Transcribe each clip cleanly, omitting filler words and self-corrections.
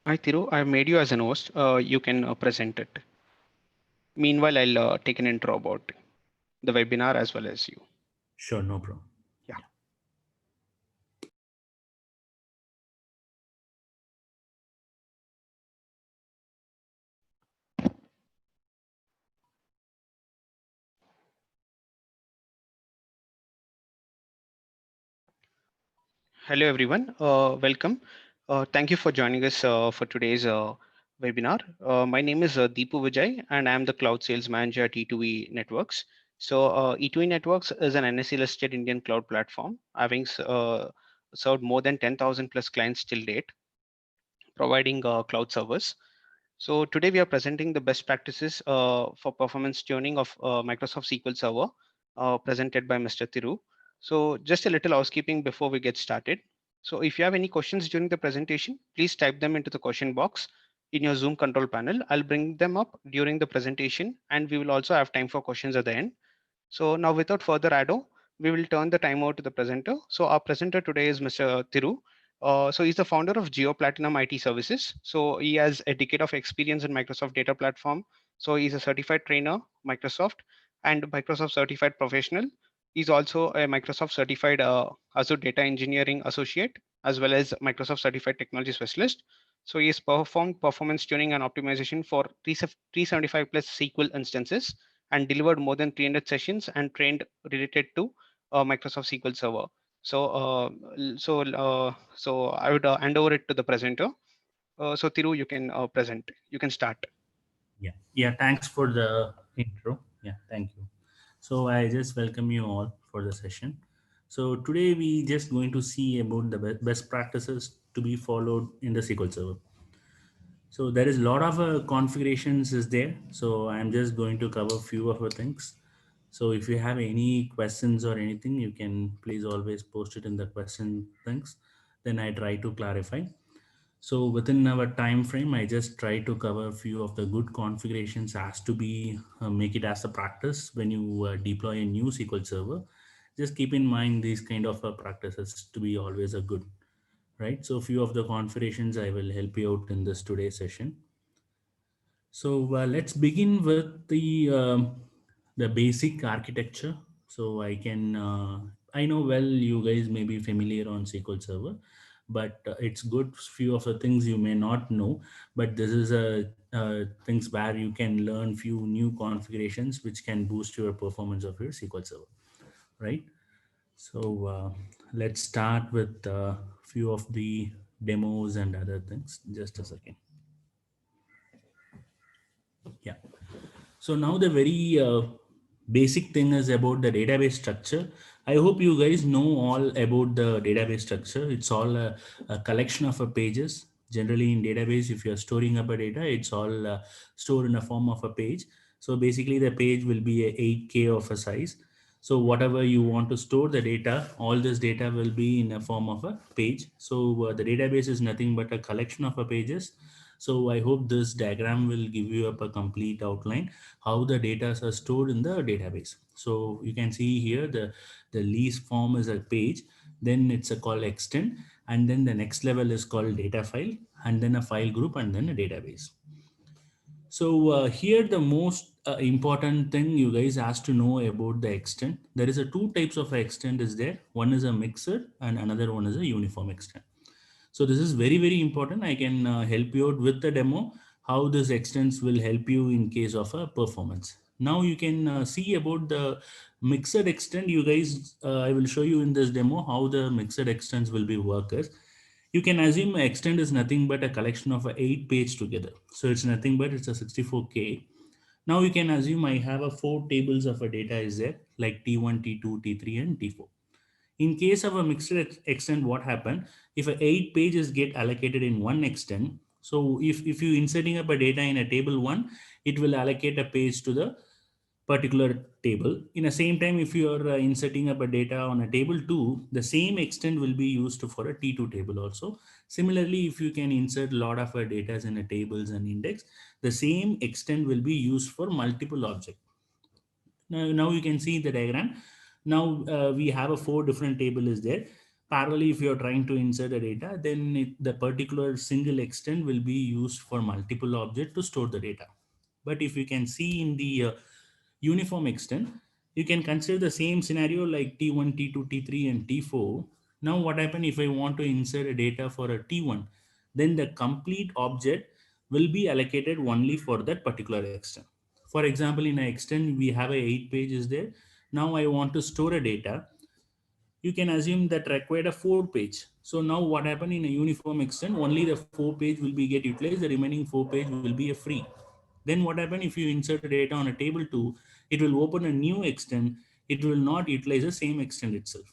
Hi, Thiru. I made you as an host. You can present it. Meanwhile, I'll take an intro about the webinar as well as you. Sure, no problem. Yeah. Yeah. Hello, everyone. Welcome. Thank you for joining us for today's webinar. My name is Deepu Vijay, and I'm the Cloud Sales Manager at E2E Networks. So, E2E Networks is an NSE listed Indian cloud platform, having served more than 10,000 plus clients till date, providing cloud servers. So today we are presenting the best practices for performance tuning of Microsoft SQL Server presented by Mr. Thiru. So just a little housekeeping before we get started. So if you have any questions during the presentation, please type them into the question box in your Zoom control panel. I'll bring them up during the presentation and we will also have time for questions at the end. So now without further ado, we will turn the time over to the presenter. So our presenter today is Mr. Thiru. So he's the founder of Geo Platinum IT Services. So he has a decade of experience in Microsoft Data Platform. So he's a certified trainer, Microsoft, and Microsoft certified professional. He's also a Microsoft certified Azure Data Engineering Associate, as well as Microsoft certified technology specialist. So he has performed performance tuning and optimization for 375 plus SQL instances and delivered more than 300 sessions and trained related to Microsoft SQL Server. So, so I would hand over it to the presenter. So, Thiru, you can present. You can start. Yeah. Yeah. Thanks for the intro. Yeah. Thank you. So I just welcome you all for the session. So today we just going to see about the best practices to be followed in the SQL Server. So there is a lot of configurations is there. So I'm just going to cover few of the things. So if you have any questions or anything, you can please always post it in the question things. Then I try to clarify. So within our time frame, I just try to cover a few of the good configurations as to be make it as a practice when you deploy a new SQL server. Just keep in mind these kind of practices to be always a good, right? So a few of the configurations I will help you out in this today's session. So let's begin with the basic architecture. So I know well you guys may be familiar on SQL Server, but it's good few of the things you may not know. But this is a things where you can learn few new configurations which can boost your performance of your SQL Server, right? So let's start with a few of the demos and other things. Just a second. Yeah. So now the very basic thing is about the database structure. I hope you guys know all about the database structure. It's all a collection of pages. Generally in database, if you're storing up a data, it's all stored in a form of a page. So basically the page will be a 8K of a size. So whatever you want to store the data, all this data will be in a form of a page. So the database is nothing but a collection of pages. So I hope this diagram will give you up a complete outline how the data are stored in the database. So you can see here the lease form is a page, then it's a called extend, and then the next level is called data file, and then a file group, and then a database. So here the most important thing you guys has to know about the extend. There is a two types of extend is there. One is a mixer and another one is a uniform extend. So this is very, very important. I can help you out with the demo, how this extends will help you in case of a performance. Now you can see about the mixed extend. You guys, I will show you in this demo how the mixed extends will be workers. You can assume extend is nothing but a collection of 8 page together. So it's nothing but it's a 64K. Now you can assume I have a 4 tables of a data is there like T1, T2, T3 and T4. In case of a mixed extent, what happen if 8 pages get allocated in one extent? So if you inserting up a data in a table one, it will allocate a page to the particular table. In the same time, if you are inserting up a data on a table two, the same extent will be used for a T2 table also. Similarly, if you can insert a lot of data in a tables and index, the same extent will be used for multiple objects. Now you can see the diagram. Now we have a four different table is there. Parallelly, if you're trying to insert the data, then the particular single extent will be used for multiple objects to store the data. But if you can see in the uniform extent, you can consider the same scenario like T1, T2, T3, and T4. Now, what happens if I want to insert a data for a T1? Then the complete object will be allocated only for that particular extent. For example, in an extent, we have a 8 pages there. Now, I want to store a data, you can assume that required a 4 page. So now what happened in a uniform extent, only the 4 page will be get utilized, the remaining 4 page will be a free. Then what happened if you insert the data on a table 2, it will open a new extent, it will not utilize the same extent itself,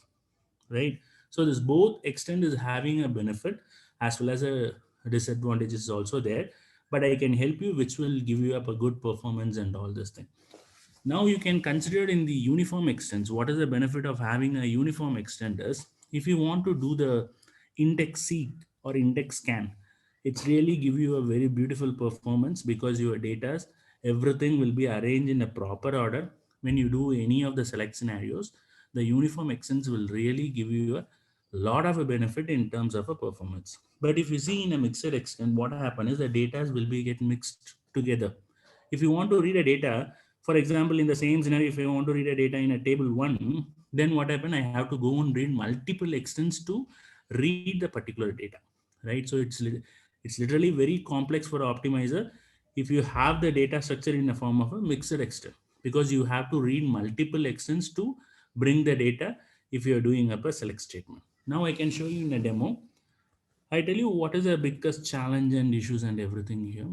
right? So this both extent is having a benefit as well as a disadvantage is also there, but I can help you which will give you up a good performance and all this thing. Now you can consider in the uniform extents, what is the benefit of having a uniform extent is if you want to do the index seek or index scan, it's really give you a very beautiful performance because your data, everything will be arranged in a proper order. When you do any of the select scenarios, the uniform extents will really give you a lot of a benefit in terms of a performance. But if you see in a mixed extent, what happens is the data will be get mixed together. If you want to read a data, for example, in the same scenario, if I want to read a data in a table 1, then what happen, I have to go and read multiple extents to read the particular data, right? So it's literally very complex for optimizer if you have the data structure in the form of a mixed extent, because you have to read multiple extents to bring the data if you are doing up a select statement. Now I can show you in a demo. I tell you what is the biggest challenge and issues and everything here.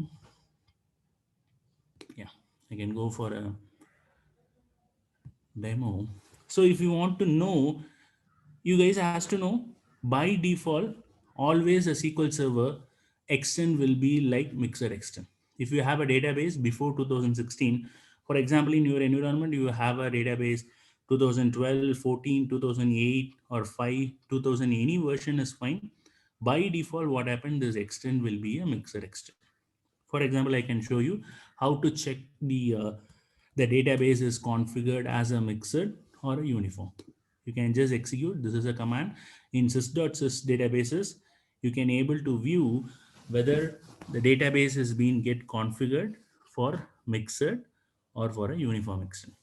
Yeah, I can go for a demo. So if you want to know, you guys has to know by default, always a SQL Server extent will be like mixed extent. If you have a database before 2016, for example, in your environment, you have a database 2012, 14, 2008, or 5, 2000, any version is fine. By default, what happened, this extent will be a mixed extent. For example, I can show you how to check the database is configured as a mixed or a uniform. You can just execute. This is a command in sys.sys databases. You can able to view whether the database has been get configured for mixed or for a uniform extent.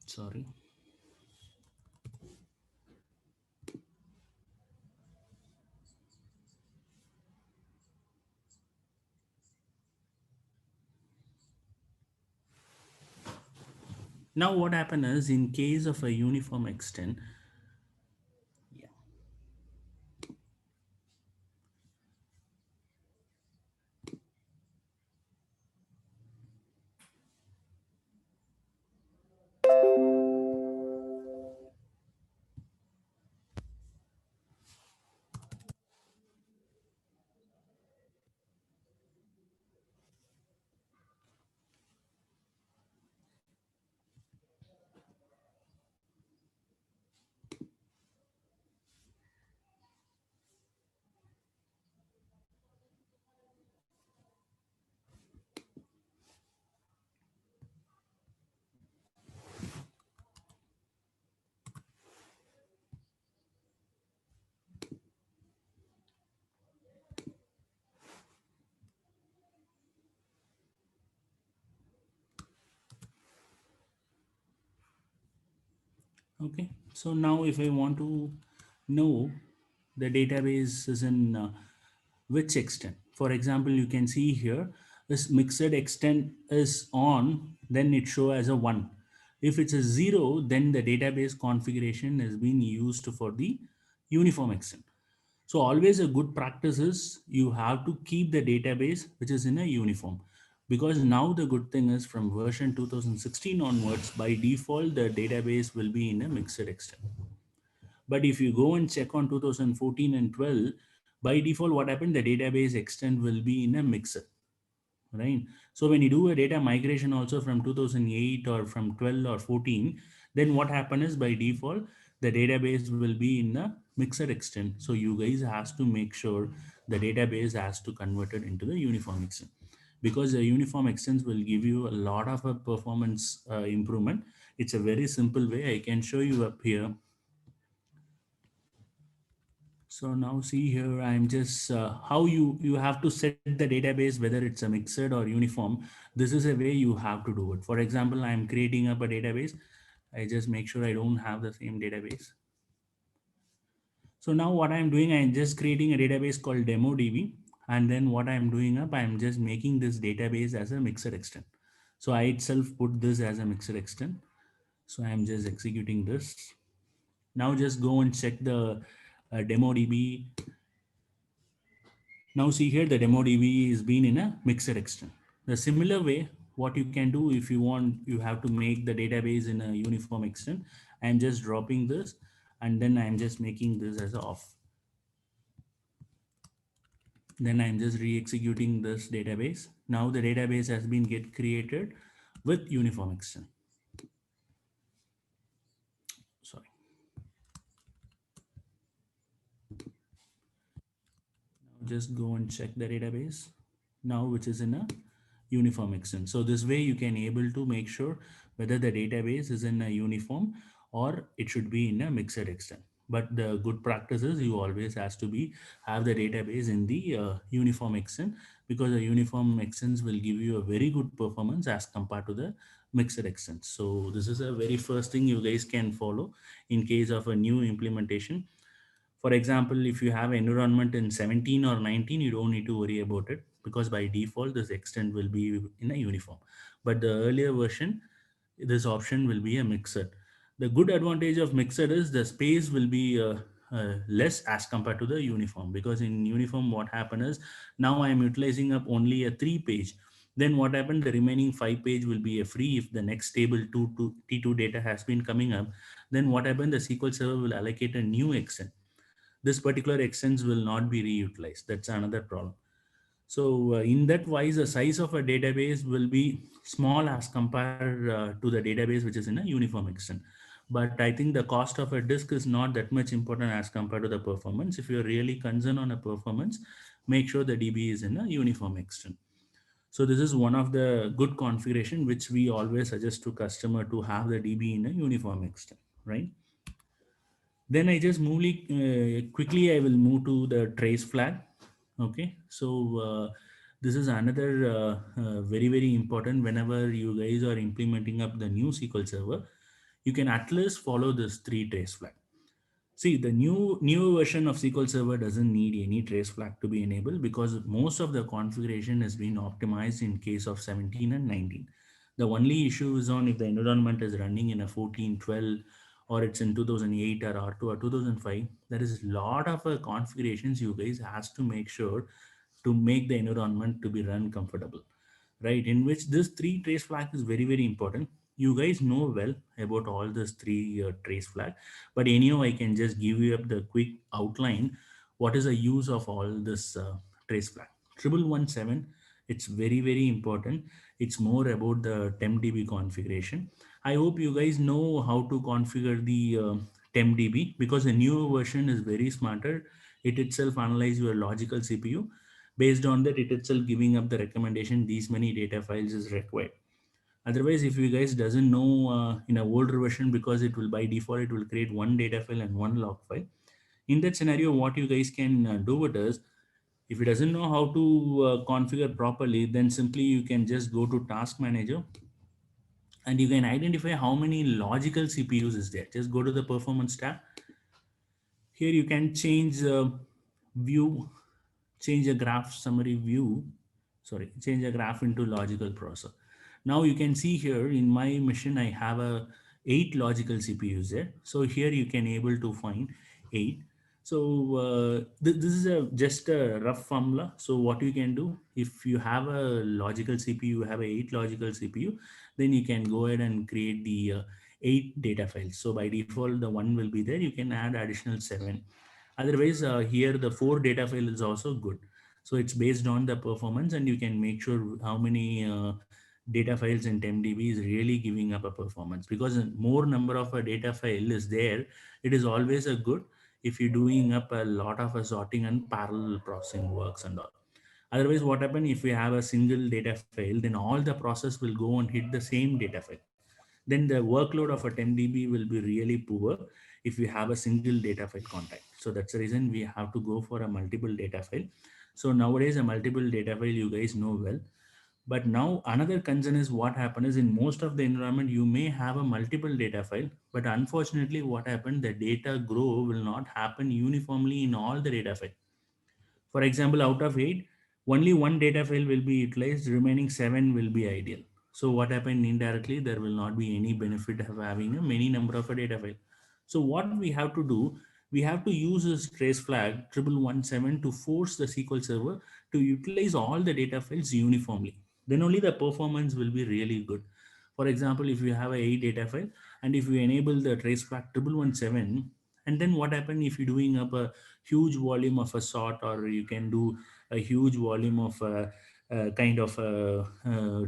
Sorry. Now what happens is in case of a uniform extent, yeah. Okay, so now if I want to know the database is in which extent, for example, you can see here this mixed extent is on, then it show as a 1. If it's a 0, then the database configuration is being used for the uniform extent. So always a good practice is you have to keep the database which is in a uniform, because now the good thing is from version 2016 onwards, by default the database will be in a mixed extent. But if you go and check on 2014 and 12, by default what happened, the database extent will be in a mixed, right? So when you do a data migration also from 2008 or from 12 or 14, then what happen is by default the database will be in a mixed extent. So you guys has to make sure the database has to convert it into the uniform extent. because the uniform extents will give you a lot of a performance improvement. It's a very simple way. I can show you up here. So now see here, I'm just how you have to set the database, whether it's a mixed or uniform. This is a way you have to do it. For example, I'm creating up a database. I just make sure I don't have the same database. So now what I'm doing, I'm just creating a database called DemoDB. And then what I'm doing up, I'm just making this database as a mixer extent. So I itself put this as a mixer extent. So I'm just executing this. Now just go and check the DemoDB. Now see here, the DemoDB is been in a mixer extent. The similar way, what you can do if you want, you have to make the database in a uniform extent. I'm just dropping this, and then I'm just making this as a off. Then I'm just re-executing this database. Now the database has been get created with uniform extent. Sorry. Now just go and check the database now, which is in a uniform extent. So this way you can able to make sure whether the database is in a uniform or it should be in a mixed extent. But the good practice is you always has to be have the database in the uniform extent, because the uniform extents will give you a very good performance as compared to the mixed extent. So this is a very first thing you guys can follow in case of a new implementation. For example, if you have environment in 17 or 19, you don't need to worry about it, because by default this extent will be in a uniform. But the earlier version, this option will be a mixed. The good advantage of mixed is the space will be less as compared to the uniform, because in uniform what happen is, now I am utilizing up only a 3 page. Then what happened, the remaining 5 page will be a free if the next table 2 to T2 data has been coming up. Then what happened, the SQL server will allocate a new extent. This particular extents will not be reutilized. That's another problem. So in that wise, the size of a database will be small as compared to the database which is in a uniform extent. But I think the cost of a disk is not that much important as compared to the performance. If you're really concerned on a performance, make sure the DB is in a uniform extent. So this is one of the good configuration which we always suggest to customer, to have the DB in a uniform extent, right? Then I just quickly I will move to the trace flag. Okay, so this is another very important. Whenever you guys are implementing up the new SQL server, you can at least follow this 3 trace flag. See, the new version of SQL Server doesn't need any trace flag to be enabled, because most of the configuration has been optimized in case of 17 and 19. The only issue is on if the environment is running in a 14, 12, or it's in 2008 or R2 or 2005. There is a lot of configurations you guys has to make sure to make the environment to be run comfortable, right? In which this 3 trace flag is very important. You guys know well about all this 3 trace flag, but anyhow I can just give you up the quick outline. What is the use of all this trace flag? 1117, it's very important. It's more about the tempdb configuration. I hope you guys know how to configure the tempdb, because the newer version is very smarter. It itself analyze your logical cpu. Based on that, it itself giving up the recommendation these many data files is required. Otherwise, if you guys doesn't know in a older version, because it will by default it will create one data file and one log file. In that scenario, what you guys can do it is, if you doesn't know how to configure properly, then simply you can just go to task manager, and you can identify how many logical cpus is there. Just go to the performance tab. Here you can change view, change a graph summary view, sorry, change a graph into logical processor. Now you can see here in my machine, I have a 8 logical CPUs there. So here you can able to find 8. So this is a just a rough formula. So what you can do, if you have a logical CPU, you have a 8 logical CPU, then you can go ahead and create the 8 data files. So by default, the one will be there. You can add additional 7. Otherwise, here the 4 data file is also good. So it's based on the performance, and you can make sure how many data files in TempDB is really giving up a performance, because more number of a data file is there. It is always a good if you're doing up a lot of a sorting and parallel processing works and all. Otherwise, what happen if we have a single data file, then all the process will go and hit the same data file. Then the workload of a 10 dB will be really poor if we have a single data file contact. So that's the reason we have to go for a multiple data file. So nowadays a multiple data file, you guys know well. But now another concern is what happens is in most of the environment you may have a multiple data file, but unfortunately what happened, the data grow will not happen uniformly in all the data file. For example, out of 8, only one data file will be utilized, remaining 7 will be ideal. So what happened indirectly, there will not be any benefit of having a many number of a data file. So what we have to do, we have to use this trace flag 1117 to force the SQL server to utilize all the data files uniformly. Then only the performance will be really good. For example, if you have a 8 data file and if you enable the trace flag 1117, and then what happen if you're doing up a huge volume of a sort, or you can do a huge volume of a kind of a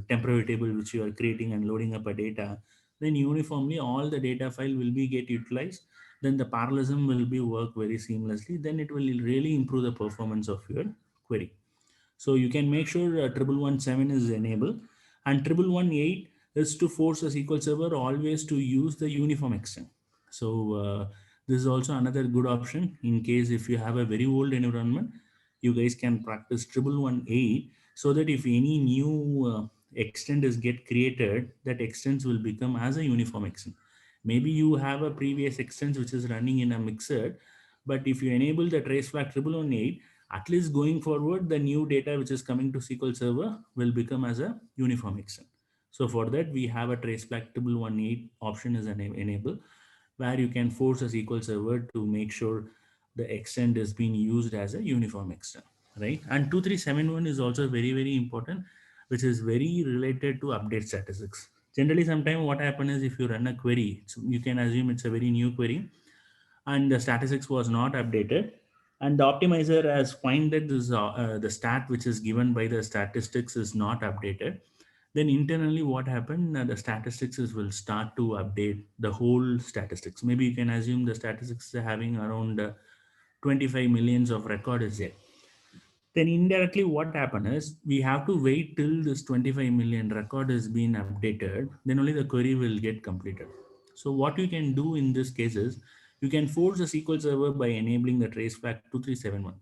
temporary table which you are creating and loading up a data, then uniformly all the data file will be get utilized. Then the parallelism will be work very seamlessly. Then it will really improve the performance of your query. So you can make sure 1117 is enabled, and 1118 is to force a SQL server always to use the uniform extent. So this is also another good option in case if you have a very old environment, you guys can practice 1118 so that if any new extent is get created, that extents will become as a uniform extent. Maybe you have a previous extent which is running in a mixer, but if you enable the trace flag 1118, at least going forward, the new data which is coming to SQL Server will become as a uniform extent. So for that, we have a trace flag 1118 option is enabled, where you can force a SQL Server to make sure the extent is being used as a uniform extent, right? And 2371 is also very, very important, which is very related to update statistics. Generally, sometimes what happens is if you run a query, so you can assume it's a very new query, and the statistics was not updated, and the optimizer has find that this the stat which is given by the statistics is not updated. Then internally what happened, the statistics will start to update the whole statistics. Maybe you can assume the statistics are having around 25 millions of record is there. Then indirectly what happened is we have to wait till this 25 million record is being updated, then only the query will get completed. So what you can do in this case is you can force the SQL server by enabling the trace flag 2371.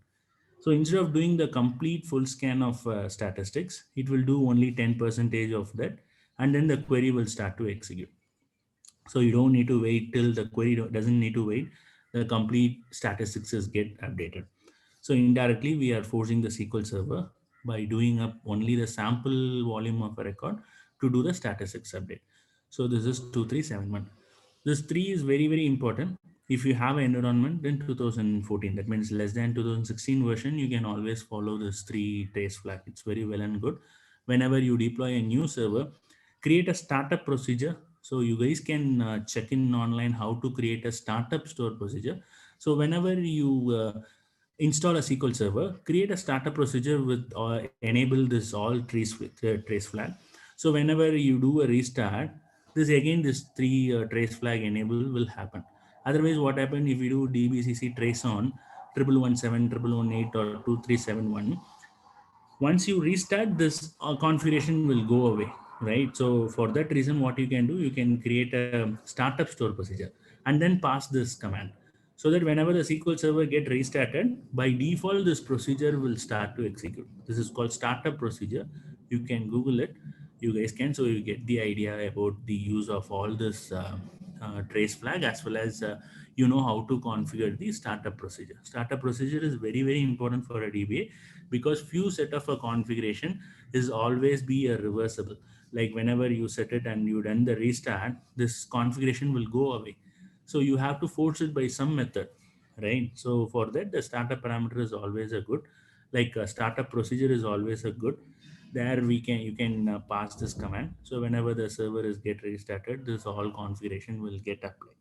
So instead of doing the complete full scan of statistics, it will do only 10 percentage of that, and then the query will start to execute. So you don't need to wait till the query doesn't need to wait, the complete statistics is get updated. So indirectly we are forcing the SQL server by doing up only the sample volume of a record to do the statistics update. So this is 2371. This 3 is very, very important. If you have an environment then 2014, that means less than 2016 version, you can always follow this 3 trace flag. It's very well and good. Whenever you deploy a new server, create a startup procedure. So you guys can check in online how to create a startup store procedure. So whenever you install a SQL server, create a startup procedure with enable this all trees with trace flag. So whenever you do a restart, this again this 3 trace flag enable will happen. Otherwise, what happen if you do dbcc trace on 1117, 1118, or 2371, once you restart, this configuration will go away, right? So for that reason, what you can do, you can create a startup store procedure and then pass this command, so that whenever the SQL server get restarted, by default this procedure will start to execute. This is called startup procedure. You can Google it, you guys can, so you get the idea about the use of all this trace flag, as well as you know how to configure the startup procedure. Startup procedure is very, very important for a DBA, because few set of a configuration is always be a reversible. Like whenever you set it and you done the restart, this configuration will go away. So you have to force it by some method, right? So for that, the startup parameter is always a good, like a startup procedure is always a good. There we can, you can pass this command. So whenever the server is get restarted, this all configuration will get applied,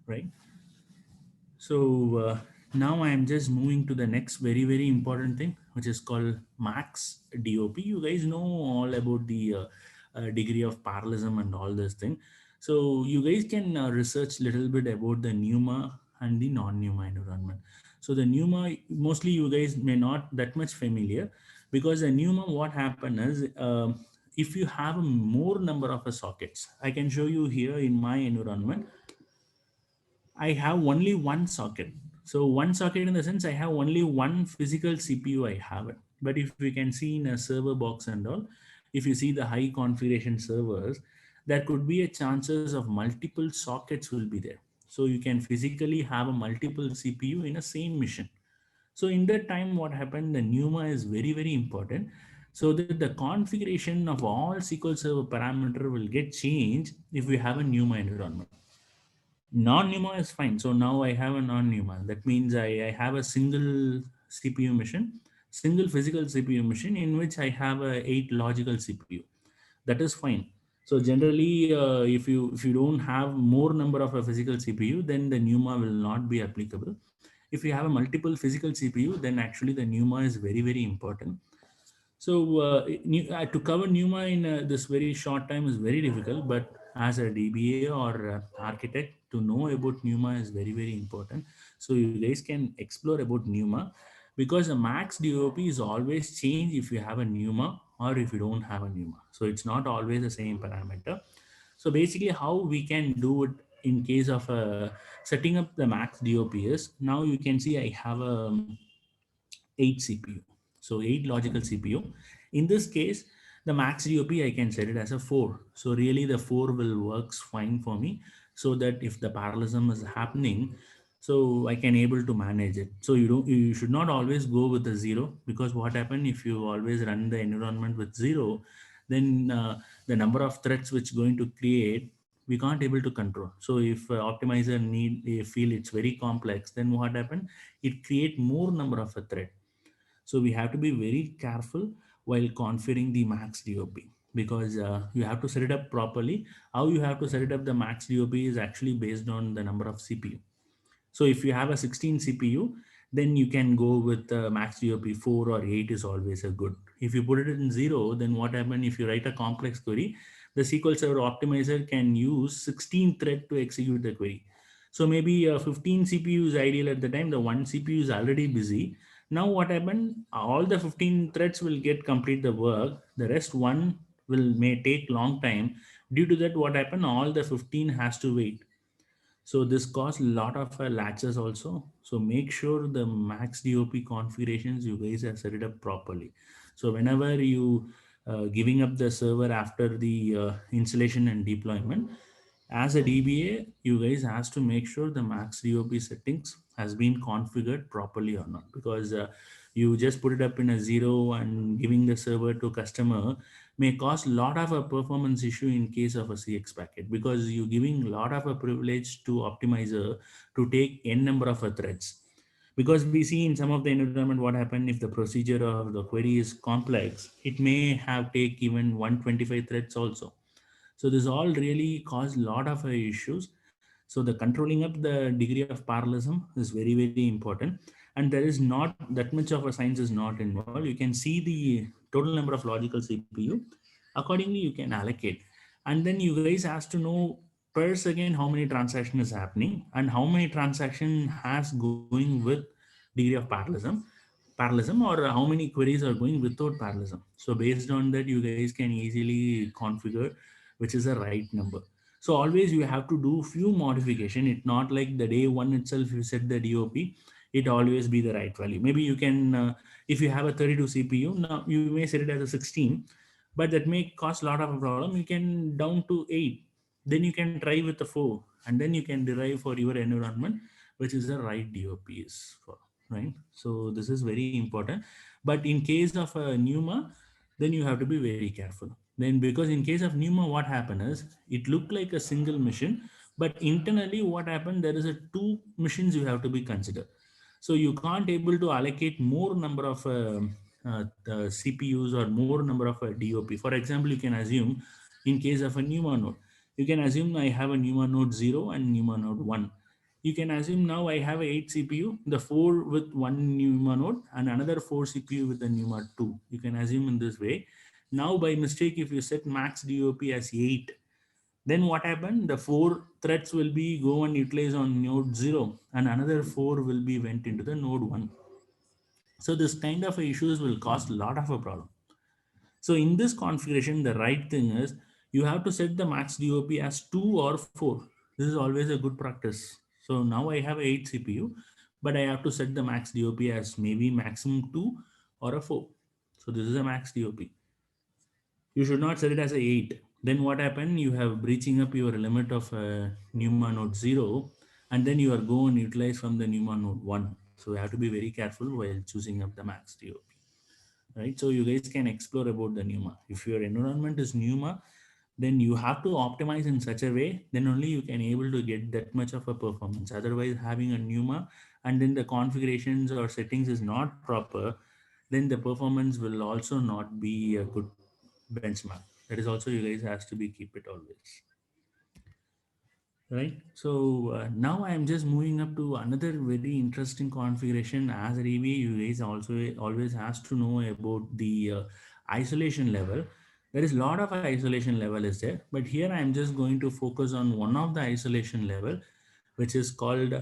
right? So now I am just moving to the next very, very important thing, which is called max DOP. You guys know all about the degree of parallelism and all this thing. So you guys can research little bit about the NUMA and the non-NUMA environment. So the NUMA, mostly you guys may not that much familiar. Because a NUMA, what happen is, if you have a more number of sockets, I can show you here in my environment. I have only one socket. So one socket in the sense I have only one physical CPU I have it. But if we can see in a server box and all, if you see the high configuration servers, there could be a chances of multiple sockets will be there. So you can physically have a multiple CPU in a same mission. So in that time, what happened, the NUMA is very, very important. So that the configuration of all SQL Server parameter will get changed if we have a NUMA environment. Non-NUMA is fine. So now I have a non-NUMA. That means I have a single CPU machine, single physical CPU machine in which I have a 8 logical CPU. That is fine. So generally, if you don't have more number of a physical CPU, then the NUMA will not be applicable. If you have a multiple physical CPU, then actually the NUMA is very, very important. So to cover NUMA in this very short time is very difficult, but as a DBA or architect, to know about NUMA is very, very important. So you guys can explore about NUMA, because the max DOP is always change if you have a NUMA or if you don't have a NUMA. So it's not always the same parameter. So basically, how we can do it in case of setting up the max DOP is, now you can see I have a 8 CPU. So 8 logical CPU. In this case, the max DOP I can set it as a 4. So really the 4 will works fine for me, so that if the parallelism is happening, so I can able to manage it. So you should not always go with the 0, because what happen if you always run the environment with 0, then the number of threads which going to create, we can't able to control. So if optimizer need feel it's very complex, then what happen, it create more number of a thread. So we have to be very careful while configuring the max DOP, because you have to set it up properly. How you have to set it up the max DOP is actually based on the number of CPU. So if you have a 16 CPU, then you can go with max DOP 4 or 8 is always a good. If you put it in 0, then what happens if you write a complex query, the SQL Server optimizer can use 16 thread to execute the query. So maybe 15 CPU is ideal at the time, the one CPU is already busy. Now what happened, all the 15 threads will get complete the work, the rest one will may take long time. Due to that, what happened, all the 15 has to wait. So this costs a lot of latches also. So make sure the max DOP configurations you guys have set it up properly. So whenever you giving up the server after the installation and deployment, as a DBA, you guys has to make sure the max DOP settings has been configured properly or not, because you just put it up in a 0 and giving the server to customer may cause a lot of a performance issue in case of a CX packet, because you're giving a lot of a privilege to optimizer to take n number of threads. Because we see in some of the environment what happen, if the procedure of the query is complex, it may have take even 125 threads also. So this all really cause a lot of issues. So the controlling up the degree of parallelism is very, very important. And there is not that much of a science is not involved. You can see the total number of logical CPU. Accordingly, you can allocate. And then you guys has to know per second how many transaction is happening and how many transaction has going with degree of parallelism, or how many queries are going without parallelism. So based on that, you guys can easily configure which is the right number. So always you have to do few modification. It not like the day one itself you set the DOP, it always be the right value. Maybe you can if you have a 32 CPU, now you may set it as a 16, but that may cause a lot of a problem. You can down to 8, then you can try with the 4, and then you can derive for your environment which is the right DOP is for, right? So this is very important. But in case of a NUMA, then you have to be very careful. Then because in case of NUMA, what happened is it looked like a single mission, but internally what happened, there is a two missions you have to be considered. So you can't able to allocate more number of the CPUs or more number of DOP. For example, you can assume in case of a NUMA node, you can assume I have a NUMA node 0 and NUMA node 1. You can assume now I have a 8 CPU, the 4 with one NUMA node and another 4 CPU with the NUMA 2. You can assume in this way. Now by mistake, if you set max DOP as 8, then what happened? The 4 threads will be go and utilize on node 0 and another 4 will be went into the node 1. So this kind of issues will cause a lot of a problem. So in this configuration, the right thing is you have to set the max DOP as 2 or 4. This is always a good practice. So now I have 8 CPU, but I have to set the max DOP as maybe maximum 2 or a 4. So this is a max DOP. You should not set it as a 8. Then what happened? You have breaching up your limit of NUMA node 0, and then you are going to utilize from the NUMA node 1. So you have to be very careful while choosing up the max DOP. Right, so you guys can explore about the NUMA. If your environment is NUMA, then you have to optimize in such a way, then only you can able to get that much of a performance. Otherwise, having a NUMA and then the configurations or settings is not proper, then the performance will also not be a good benchmark. That is also you guys has to be keep it always. Right, so now I am just moving up to another very interesting configuration. As a review, you guys also always has to know about the isolation level. There is a lot of isolation level is there, but here I am just going to focus on one of the isolation level, which is called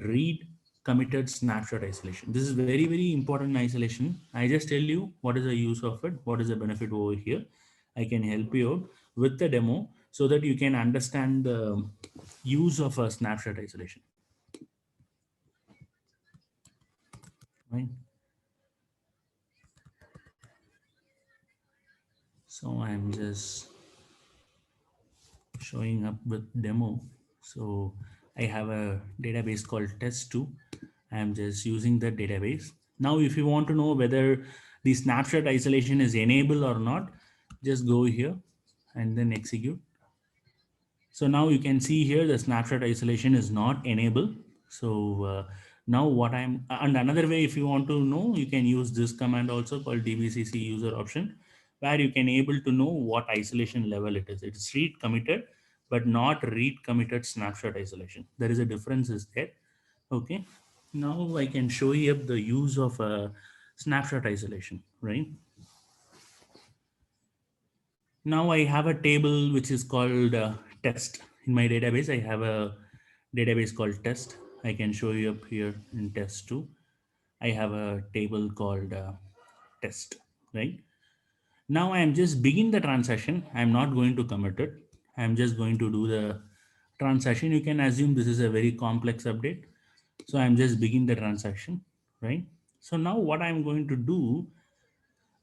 read committed snapshot isolation. This is very very important isolation. I just tell you what is the use of it, what is the benefit over here. I can help you out with the demo so that you can understand the use of a snapshot isolation, right? So I'm just showing up with demo. So I have a database called test2. I'm just using that database. Now if you want to know whether the snapshot isolation is enabled or not, just go here and then execute. So now you can see here the snapshot isolation is not enabled. So now what I'm, and another way if you want to know, you can use this command also called dbcc user option, where you can able to know what isolation level it is. It's read committed, but not read committed snapshot isolation. There is a difference is there. Okay. Now I can show you up the use of snapshot isolation, right? Now I have a table which is called test. In my database, I have a database called test. I can show you up here in test 2. I have a table called test, right? Now I am just begin the transaction. I am not going to commit it. I am just going to do the transaction. You can assume this is a very complex update. So I am just begin the transaction, right? So now what I am going to do,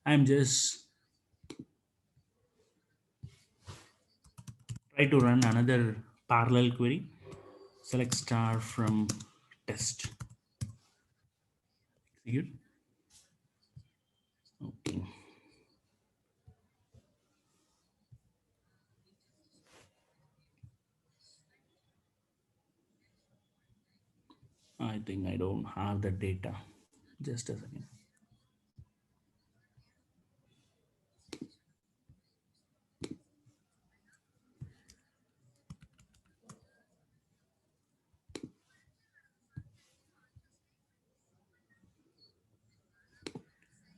I am just try to run another parallel query. Select star from test. Execute. Okay. I think I don't have the data. Just a second.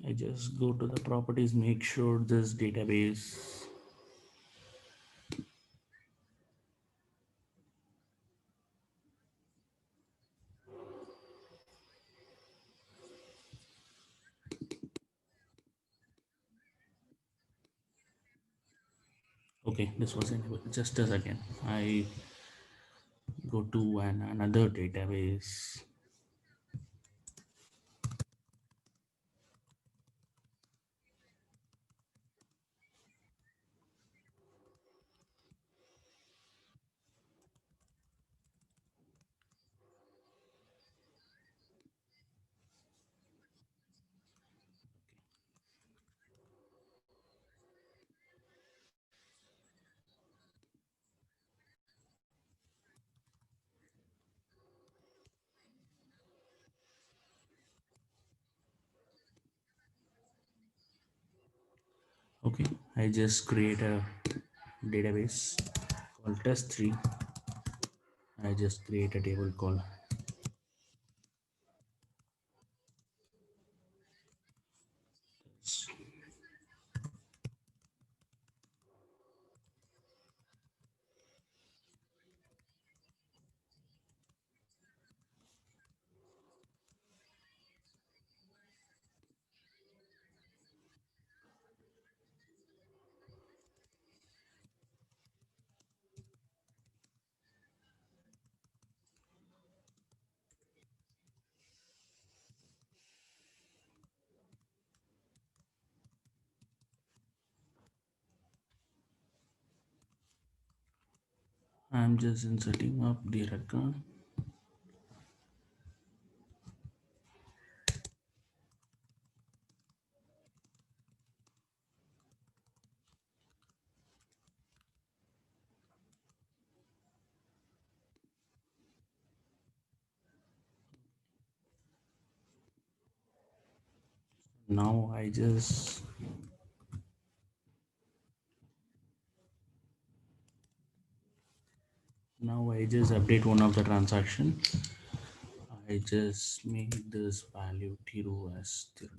I just go to the properties, make sure this database. Okay, this was enabled. Just a second. I go to another database. Okay, I just create a database called test3. I just create a table called. I'm just inserting up the record. Now I just now I just update one of the transaction. I just make this value Tiru as Tiru.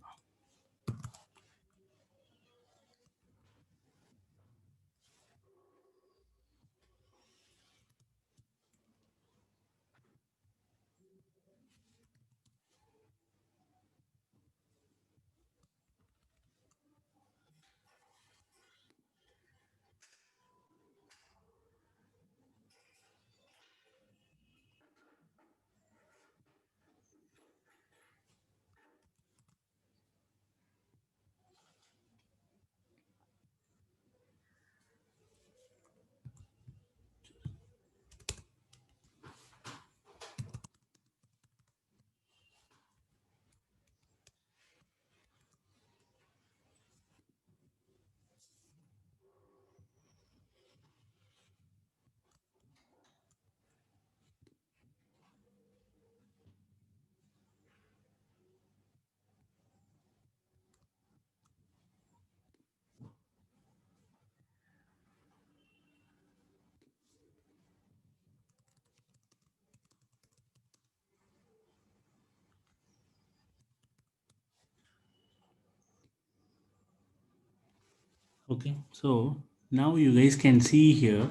Okay, so now you guys can see here.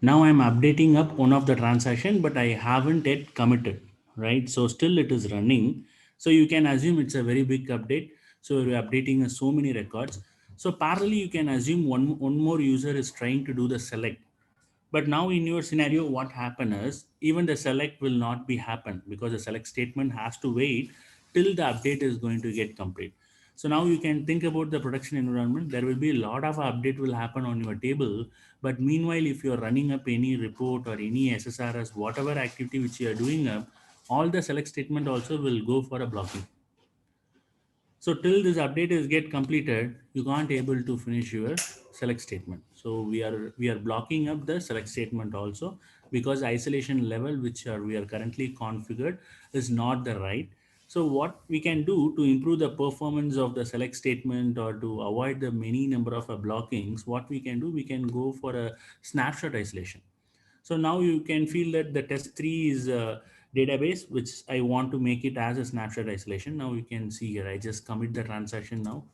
Now I'm updating up one of the transaction, but I haven't yet committed, right? So still it is running. So you can assume it's a very big update. So we're updating so many records. So parallelly, you can assume one more user is trying to do the select. But now in your scenario, what happen is even the select will not be happen because the select statement has to wait till the update is going to get complete. So now you can think about the production environment. There will be a lot of update will happen on your table. But meanwhile, if you're running up any report or any SSRS, whatever activity which you are doing up, all the select statement also will go for a blocking. So till this update is get completed, you can't able to finish your select statement. So we are blocking up the select statement also because isolation level which are we are currently configured is not the right. So what we can do to improve the performance of the select statement or to avoid the many number of blockings, what we can do, we can go for a snapshot isolation. So now you can feel that the test 3 is a database, which I want to make it as a snapshot isolation. Now you can see here, I just commit the transaction now.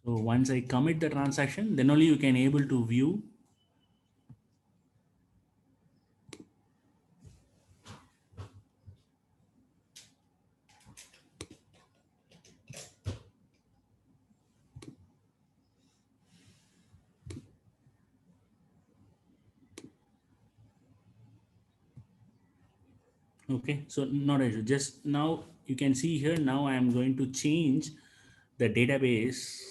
So once I commit the transaction, then only you can able to view. Okay, so not issue. Just now you can see here, now I am going to change the database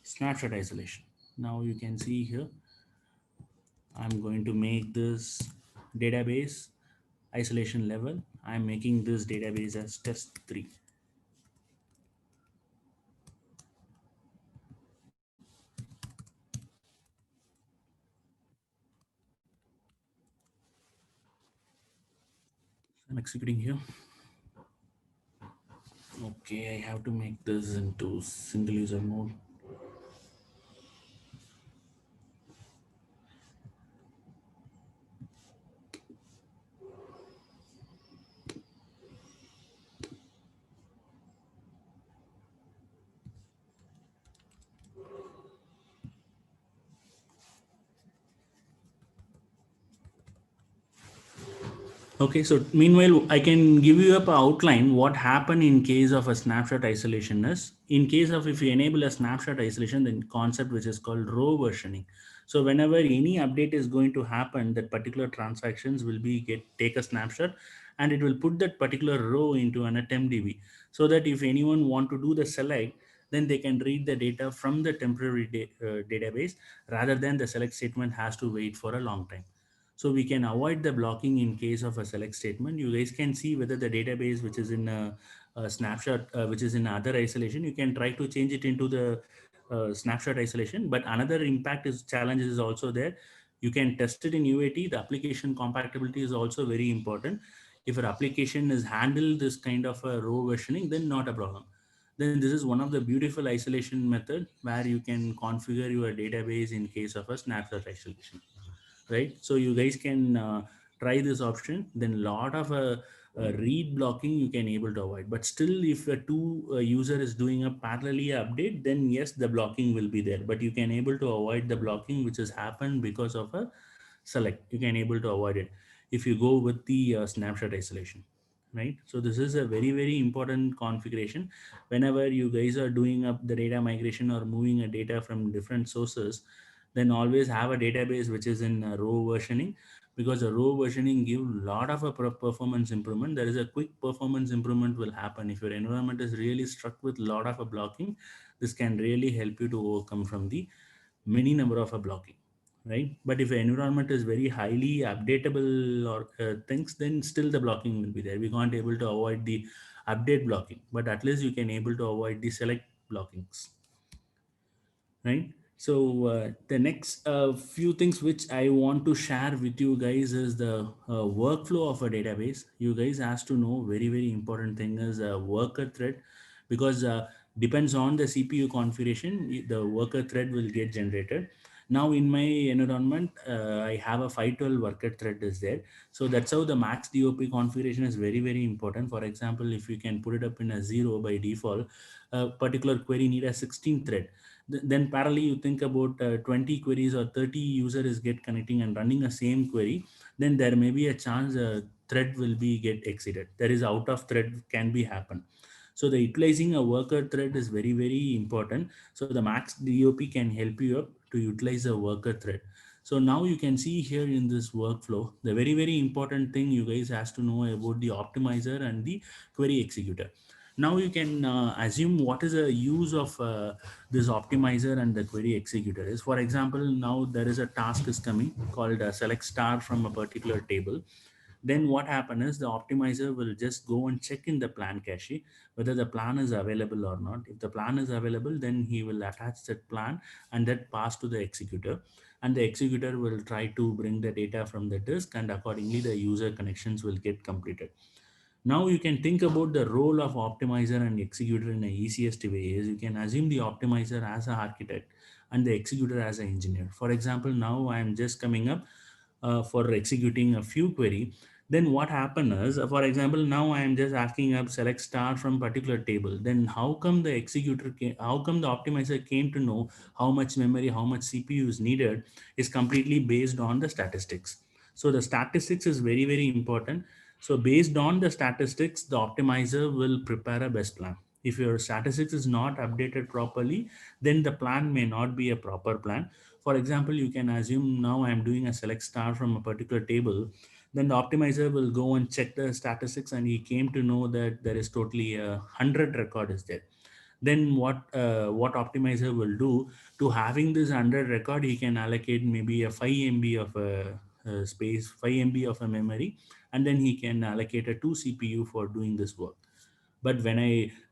snapshot isolation. Now you can see here, I'm going to make this database isolation level. I'm making this database as test 3. I'm executing here. Okay, I have to make this into single user mode. Okay, so meanwhile, I can give you up an outline what happened in case of a snapshot isolation is. In case of if you enable a snapshot isolation, then concept which is called row versioning. So whenever any update is going to happen, that particular transactions will be get take a snapshot and it will put that particular row into an attempt DB so that if anyone want to do the select, then they can read the data from the temporary database rather than the select statement has to wait for a long time. So we can avoid the blocking in case of a select statement. You guys can see whether the database which is in a snapshot, which is in other isolation, you can try to change it into the snapshot isolation. But another impact is challenges is also there. You can test it in UAT. The application compatibility is also very important. If your application is handle this kind of a row versioning, then not a problem. Then this is one of the beautiful isolation method where you can configure your database in case of a snapshot isolation, right? So you guys can try this option. Then lot of read blocking you can able to avoid, but still if a two user is doing a parallelly update, then yes, the blocking will be there, but you can able to avoid the blocking which has happened because of a select. You can able to avoid it if you go with the snapshot isolation, right? So this is a very very important configuration. Whenever you guys are doing up the data migration or moving a data from different sources, then always have a database which is in row versioning, because a row versioning give lot of a performance improvement. There is a quick performance improvement will happen if your environment is really struck with lot of a blocking. This can really help you to overcome from the many number of a blocking, right? But if the environment is very highly updatable or things, then still the blocking will be there. We can't able to avoid the update blocking, but at least you can able to avoid the select blockings, right? So the next few things which I want to share with you guys is the workflow of a database. You guys has to know very very important thing is a worker thread, because depends on the CPU configuration, the worker thread will get generated. Now in my environment, I have a 512 worker thread is there. So that's how the max DOP configuration is very very important. For example, if you can put it up in a 0 by default, a particular query need a 16 thread. Then parallelly you think about 20 queries or 30 users get connecting and running a same query, then there may be a chance a thread will be get exceeded. There is out of thread can be happen. So the utilizing a worker thread is very very important. So the max DOP can help you up to utilize a worker thread. So now you can see here in this workflow, the very very important thing you guys has to know about the optimizer and the query executor. Now you can assume what is the use of this optimizer and the query executor is. For example, now there is a task is coming called select star from a particular table. Then what happen is the optimizer will just go and check in the plan cache whether the plan is available or not. If the plan is available, then he will attach that plan and that pass to the executor, and the executor will try to bring the data from the disk, and accordingly the user connections will get completed. Now you can think about the role of optimizer and executor in the easiest way is you can assume the optimizer as an architect and the executor as an engineer. For example, now I am just coming up for executing a few query. Then what happen is, for example, now I am just asking up select star from particular table. Then how come the executor how come the optimizer came to know how much memory, how much CPU is needed is completely based on the statistics. So the statistics is very very important. So based on the statistics, the optimizer will prepare a best plan. If your statistics is not updated properly, then the plan may not be a proper plan. For example, you can assume now I am doing a select star from a particular table. Then the optimizer will go and check the statistics, and he came to know that there is totally a 100 record is there. Then what optimizer will do to having this 100 record, he can allocate maybe a 5 MB of a space, 5 MB of a memory, and then he can allocate a 2 CPU for doing this work. But when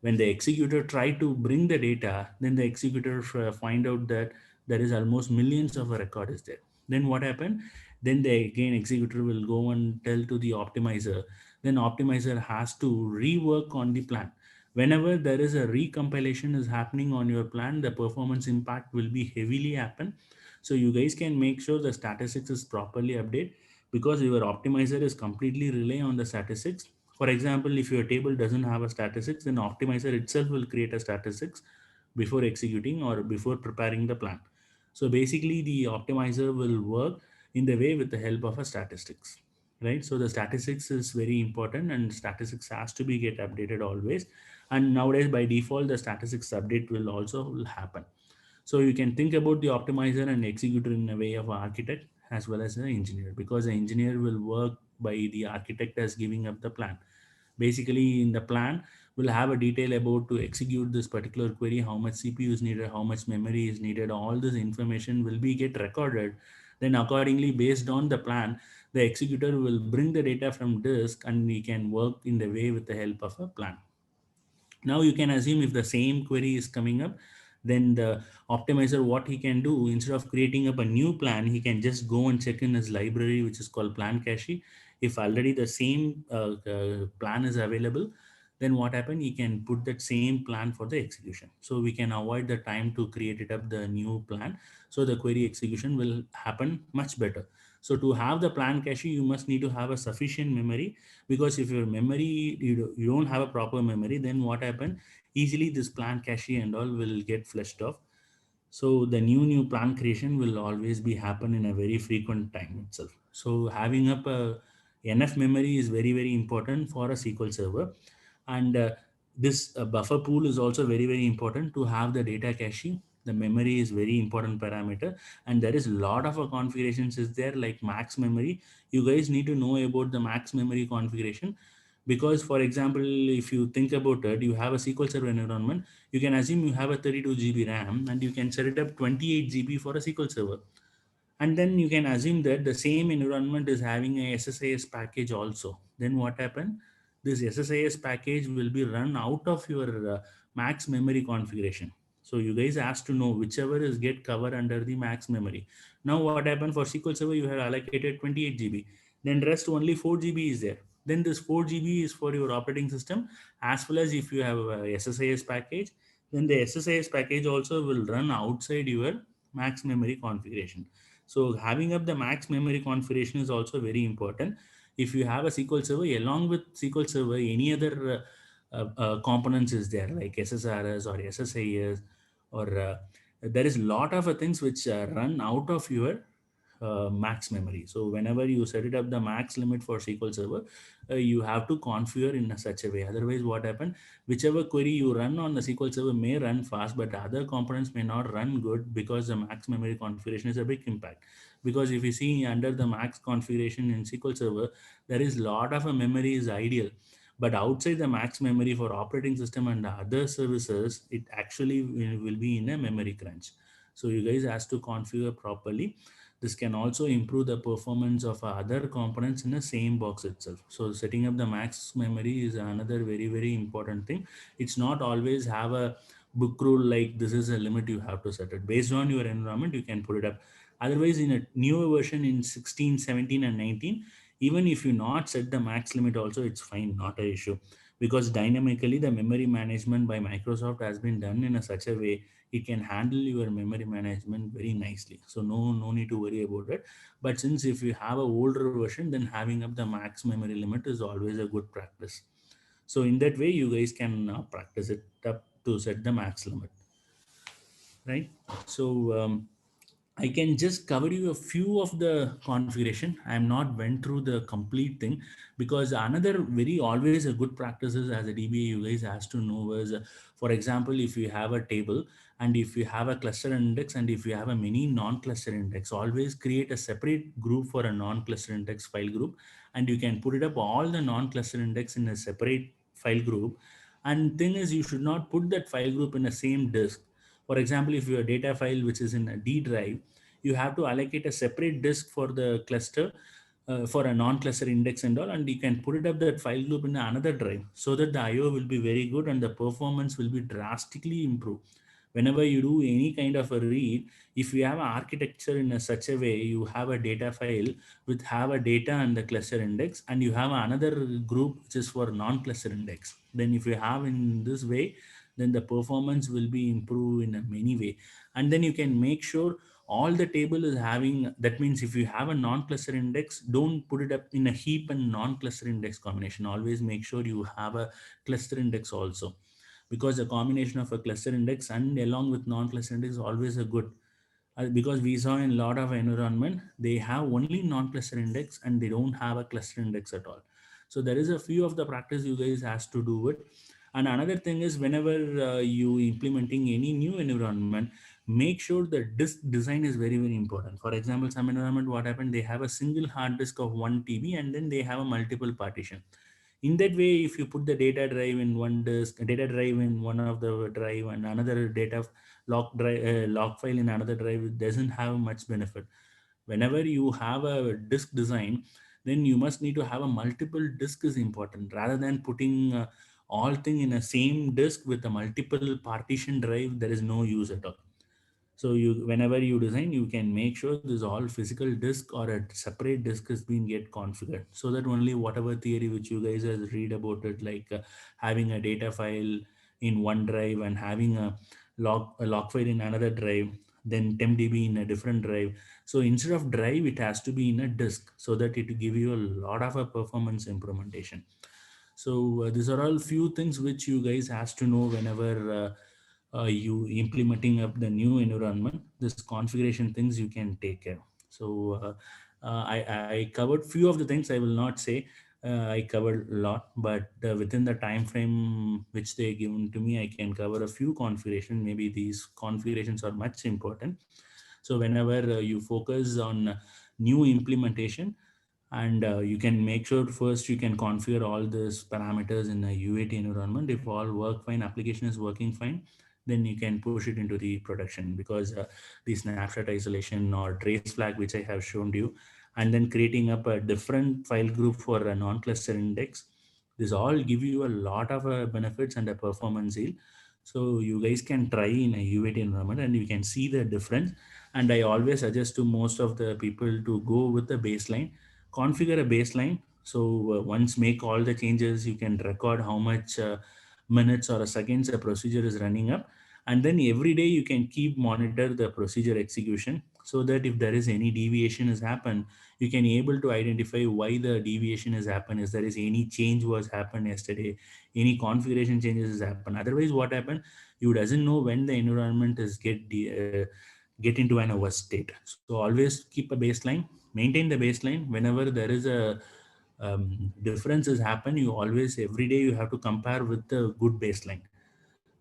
the executor try to bring the data, then the executor find out that there is almost millions of a record is there. Then what happened? Then the again executor will go and tell to the optimizer. Then optimizer has to rework on the plan. Whenever there is a recompilation is happening on your plan, the performance impact will be heavily happen. So you guys can make sure the statistics is properly updated, because your optimizer is completely rely on the statistics. For example, if your table doesn't have a statistics, then optimizer itself will create a statistics before executing or before preparing the plan. So basically the optimizer will work in the way with the help of a statistics, right? So the statistics is very important, and statistics has to be get updated always. And nowadays by default the statistics update will also will happen. So you can think about the optimizer and executor in a way of architect as well as an engineer, because the engineer will work by the architect as giving up the plan. Basically, in the plan, we'll have a detail about to execute this particular query, how much CPU is needed, how much memory is needed. All this information will be get recorded. Then accordingly, based on the plan, the executor will bring the data from disk and we can work in the way with the help of a plan. Now you can assume if the same query is coming up, then the optimizer, what he can do, instead of creating up a new plan, he can just go and check in his library, which is called plan cache. If already the same plan is available, then what happen, he can put that same plan for the execution, so we can avoid the time to create it up the new plan. So the query execution will happen much better. So to have the plan cache, you must need to have a sufficient memory, because if your memory, you don't have a proper memory, then what happen, easily this plan cache and all will get flushed off. So the new plan creation will always be happen in a very frequent time itself. So having up a enough memory is very important for a SQL server. And this buffer pool is also very important to have the data caching. The memory is very important parameter, and there is a lot of configurations is there, like max memory. You guys need to know about the max memory configuration, because for example, if you think about it, you have a SQL server environment, you can assume you have a 32 GB RAM and you can set it up 28 GB for a SQL server. And then you can assume that the same environment is having a SSIS package also. Then what happen, this SSIS package will be run out of your max memory configuration. So you guys ask to know whichever is get covered under the max memory. Now what happened, for SQL server you have allocated 28 GB, then rest only 4 GB is there. Then this 4 GB is for your operating system, as well as if you have a SSIS package, then the SSIS package also will run outside your max memory configuration. So having up the max memory configuration is also very important. If you have a SQL server, along with SQL server, any other components is there, like SSRS or SSIS, or there is a lot of things which run out of your max memory. So whenever you set it up the max limit for SQL server, you have to configure in such a way. Otherwise, what happen? Whichever query you run on the SQL server may run fast, but other components may not run good, because the max memory configuration is a big impact. Because if you see under the max configuration in SQL server, there is lot of a memory is ideal, but outside the max memory for operating system and other services, it actually will be in a memory crunch. So you guys has to configure properly. This can also improve the performance of other components in the same box itself. So setting up the max memory is another very important thing. It's not always have a book rule like this is a limit you have to set it. Based on your environment, you can put it up. Otherwise, in a newer version in 16, 17, and 19, even if you not set the max limit also, it's fine, not a issue. Because dynamically the memory management by Microsoft has been done in a such a way, it can handle your memory management very nicely. So no need to worry about it. But since if you have a older version, then having up the max memory limit is always a good practice. So in that way, you guys can practice it up to set the max limit, right? So I can just cover you a few of the configuration. I am not went through the complete thing, because another very always a good practices as a DBA you guys has to know is, for example, if you have a table and if you have a cluster index and if you have a mini non-cluster index, always create a separate group for a non-cluster index file group, and you can put it up all the non-cluster index in a separate file group. And thing is, you should not put that file group in the same disk. For example, if your data file which is in a D drive, you have to allocate a separate disk for the cluster, for a non-cluster index and all, and you can put it up that file group in another drive, so that the IO will be very good and the performance will be drastically improved. Whenever you do any kind of a read, if you have an architecture in a such a way, you have a data file with have a data and the cluster index, and you have another group which is for non-cluster index. Then if you have in this way, then the performance will be improved in a many way. And then you can make sure all the table is having, that means if you have a non-cluster index, don't put it up in a heap and non-cluster index combination. Always make sure you have a cluster index also, because the combination of a cluster index and along with non-cluster index is always a good. Because we saw in a lot of environment, they have only non-cluster index and they don't have a cluster index at all. So there is a few of the practice you guys has to do it. And another thing is, whenever you implementing any new environment, make sure the disk design is very important. For example, some environment, what happened, they have a single hard disk of 1 TB and then they have a multiple partition. In that way, if you put the data drive in one disk, data drive in one of the drive, and another data log file in another drive, it doesn't have much benefit. Whenever you have a disk design, then you must need to have a multiple disk is important, rather than putting all thing in a same disk with a multiple partition drive. There is no use at all. So you, whenever you design, you can make sure this all physical disk or a separate disk is being get configured, so that only whatever theory which you guys has read about it, like having a data file in one drive and having a log file in another drive, then tempdb in a different drive. So instead of drive, it has to be in a disk, so that it will give you a lot of a performance implementation. So these are all few things which you guys has to know whenever you implementing up the new environment. This configuration things you can take care. So I covered few of the things. I will not say I covered a lot, but within the time frame which they given to me, I can cover a few configuration. Maybe these configurations are much important. So whenever you focus on new implementation, and you can make sure first you can configure all these parameters in a UAT environment. If all work fine, application is working fine, then you can push it into the production, because the snapshot isolation or trace flag which I have shown you, and then creating up a different file group for a non-cluster index, this all give you a lot of benefits and a performance yield. So you guys can try in a UAT environment and you can see the difference. And I always suggest to most of the people to go with the baseline, configure a baseline. So once make all the changes, you can record how much minutes or seconds a procedure is running up, and then every day you can keep monitor the procedure execution, so that if there is any deviation has happened, you can able to identify why the deviation has happened. Is there is any change was happened yesterday, any configuration changes has happened. Otherwise what happened, you doesn't know when the environment is get into an over state. So always keep a baseline, maintain the baseline. Whenever there is a differences happen, you always every day you have to compare with the good baseline,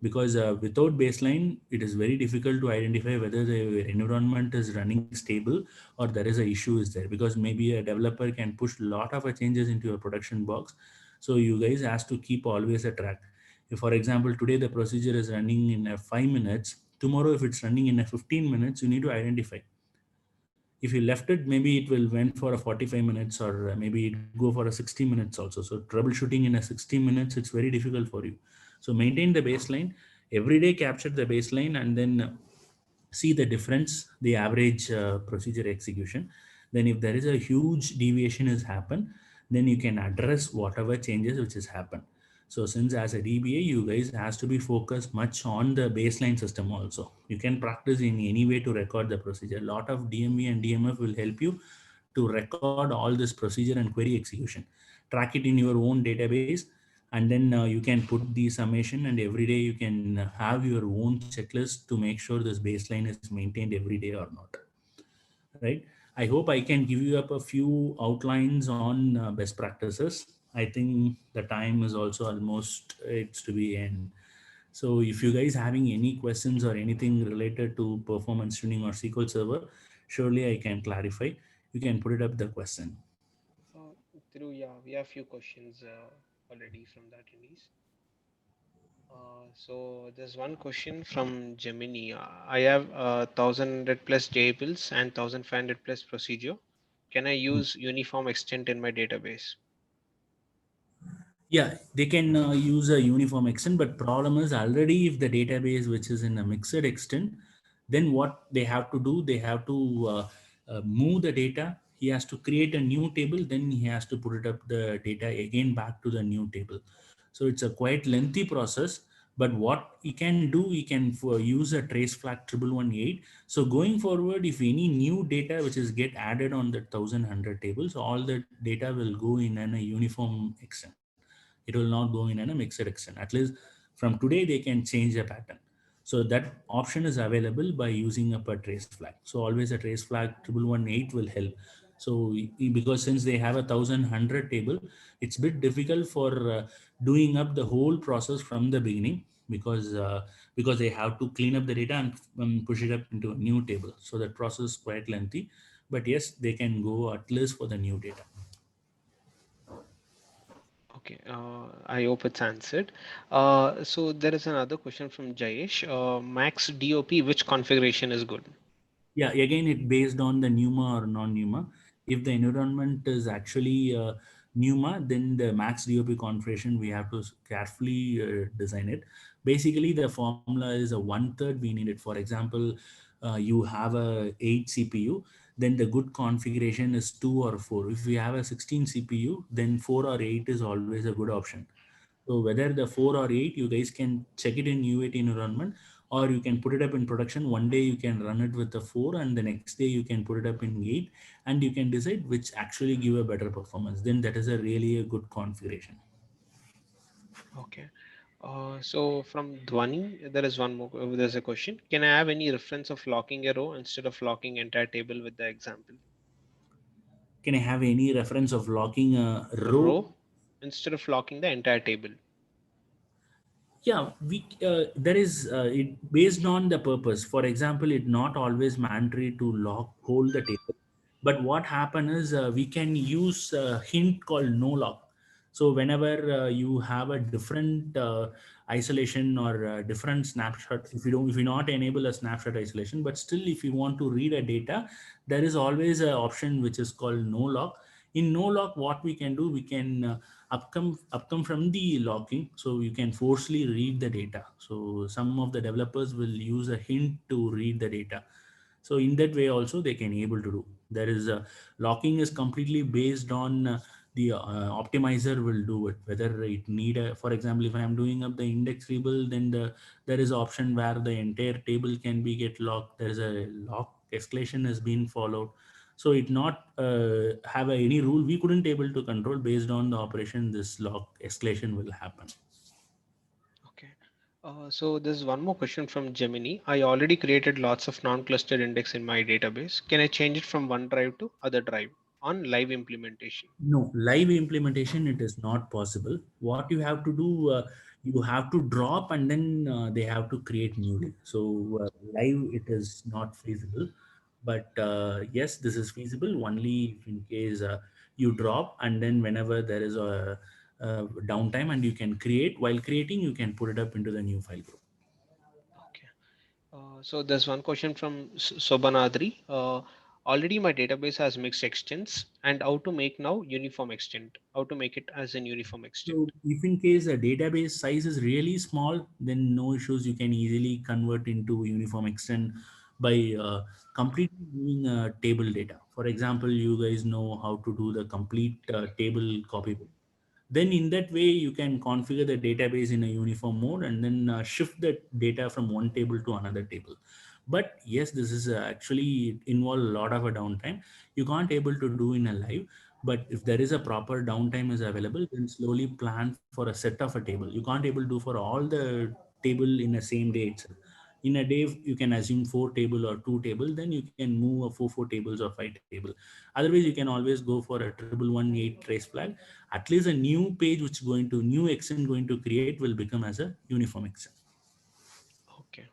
because without baseline it is very difficult to identify whether the environment is running stable or there is a issue is there, because maybe a developer can push a lot of changes into your production box. So you guys has to keep always a track. If for example today the procedure is running in a 5 minutes, tomorrow if it's running in a 15 minutes, you need to identify. If you left it, maybe it will went for a 45 minutes, or maybe it go for a 60 minutes also. So troubleshooting in a 60 minutes, it's very difficult for you. So maintain the baseline, every day capture the baseline, and then see the difference, the average procedure execution. Then if there is a huge deviation has happened, then you can address whatever changes which has happened. So since as a DBA, you guys has to be focused much on the baseline system also. You can practice in any way to record the procedure. A lot of DMV and DMF will help you to record all this procedure and query execution. Track it in your own database, and then you can put the summation, and every day you can have your own checklist to make sure this baseline is maintained every day or not. Right? I hope I can give you up a few outlines on best practices. I think the time is also almost it's to be end. So if you guys having any questions or anything related to performance tuning or SQL Server, surely I can clarify. You can put it up the question. Uh, Through, yeah, we have few questions already from the attendees. So there's one question from Gemini. I have 1100 plus tables and 1500 plus procedure. Can I use uniform extent in my database? Yeah, they can use a uniform extent, but problem is already if the database which is in a mixed extent, then what they have to do, they have to move the data. He has to create a new table, then he has to put it up the data again back to the new table. So it's a quite lengthy process. But what he can do, he can use a trace flag 1118. So going forward, if any new data which is get added on the 1100 tables, all the data will go in a uniform extent. It will not go in a mixed extent. At least from today they can change the pattern. So that option is available by using a per trace flag. So always a trace flag 1118 will help. So because since they have a 1100 table, it's a bit difficult for doing up the whole process from the beginning, because they have to clean up the data and push it up into a new table. So that process is quite lengthy. But yes, they can go at least for the new data. Okay, I hope it's answered. So there is another question from Jayesh. Max DOP, which configuration is good? Yeah, again, it based on the NUMA or non-NUMA. If the environment is actually NUMA, then the max DOP configuration we have to carefully design it. Basically, the formula is a one third we need it. For example, you have a 8 CPU, then the good configuration is 2 or 4. If we have a 16 CPU, then 4 or 8 is always a good option. So whether the 4 or 8, you guys can check it in U8 environment, or you can put it up in production. One day you can run it with the 4, and the next day you can put it up in 8, and you can decide which actually give a better performance. Then that is a really a good configuration. Okay. So from Dhwani, there is one more. There's a question. Can I have any reference of locking a row instead of locking entire table with the example? Can I have any reference of locking a row? Row instead of locking the entire table. Yeah, we there is it based on the purpose. For example, it not always mandatory to lock hold the table, but what happen is we can use a hint called no lock. So whenever you have a different isolation or different snapshot, if you not enable a snapshot isolation, but still if you want to read a data, there is always an option which is called no lock. In no lock, what we can do, we can upcome from the locking, so you can forcefully read the data. So some of the developers will use a hint to read the data. So in that way also they can able to do. There is a locking is completely based on the optimizer will do it, whether it need a, for example, if I am doing up the index table, then there is option where the entire table can be get locked. There is a lock escalation has been followed. So it not have any rule we couldn't able to control. Based on the operation, this lock escalation will happen. Okay. So there's one more question from Gemini. I already created lots of non-clustered index in my database. Can I change it from one drive to other drive on live implementation? No, live implementation, it is not possible. What you have to do, you have to drop and then they have to create newly. So live, it is not feasible. But yes, this is feasible only if in case you drop, and then whenever there is a downtime and you can create. While creating, you can put it up into the new file group. Okay. So there's one question from Sobanadri. Already my database has mixed extents and how to make now uniform extent. How to make it as an uniform extent. So if in case the database size is really small, then no issues. You can easily convert into uniform extent by completely doing table data. For example, you guys know how to do the complete table copy. Then in that way, you can configure the database in a uniform mode and then shift the data from one table to another table. But yes, this is actually involve a lot of a downtime. You can't able to do in a live, but if there is a proper downtime is available, then slowly plan for a set of a table. You can't able to do for all the table in the same day itself. In a day, you can assume four table or two table, then you can move a four tables or five table. Otherwise, you can always go for a 1118 trace flag. At least a new page which going to new extent going to create will become as a uniform extent. Okay.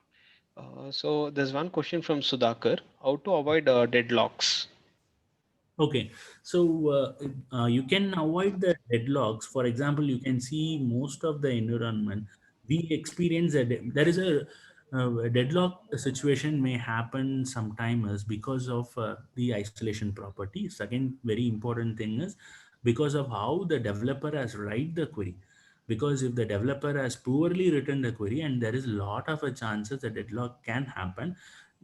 So there's one question from Sudhakar. How to avoid deadlocks? Okay, so you can avoid the deadlocks. For example, you can see most of the environment we experience that there is a deadlock situation may happen sometimes because of the isolation properties. Again, very important thing is because of how the developer has write the query. Because if the developer has poorly written the query, and there is a lot of a chances that deadlock can happen,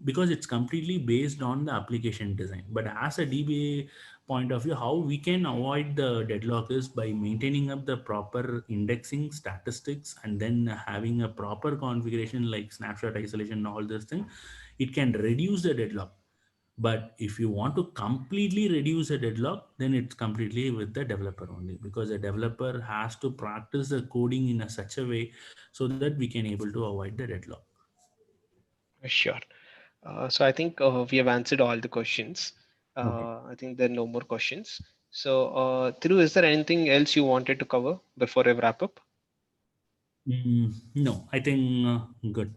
because it's completely based on the application design. But as a DBA point of view, how we can avoid the deadlock is by maintaining up the proper indexing statistics, and then having a proper configuration like snapshot isolation and all this thing. It can reduce the deadlock. But if you want to completely reduce a deadlock, then it's completely with the developer only, because the developer has to practice the coding in a such a way so that we can able to avoid the deadlock. Sure. So I think we have answered all the questions. Okay. I think there are no more questions. So, Thiru, is there anything else you wanted to cover before I wrap up? No, I think good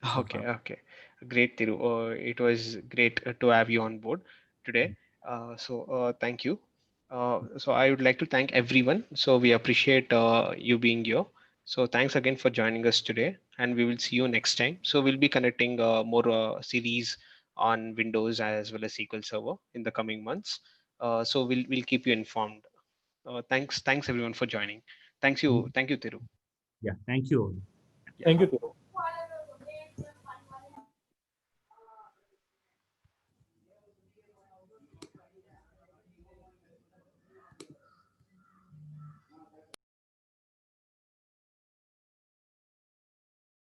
so Okay, far. okay. Great, Thiru. It was great to have you on board today. So, thank you. So I would like to thank everyone. So we appreciate you being here. So thanks again for joining us today, and we will see you next time. So we'll be connecting more series on Windows as well as SQL Server in the coming months. So we'll keep you informed. Thanks everyone for joining. Thank you, Thiru. Yeah, thank you all. Yeah. Thank you, Thiru.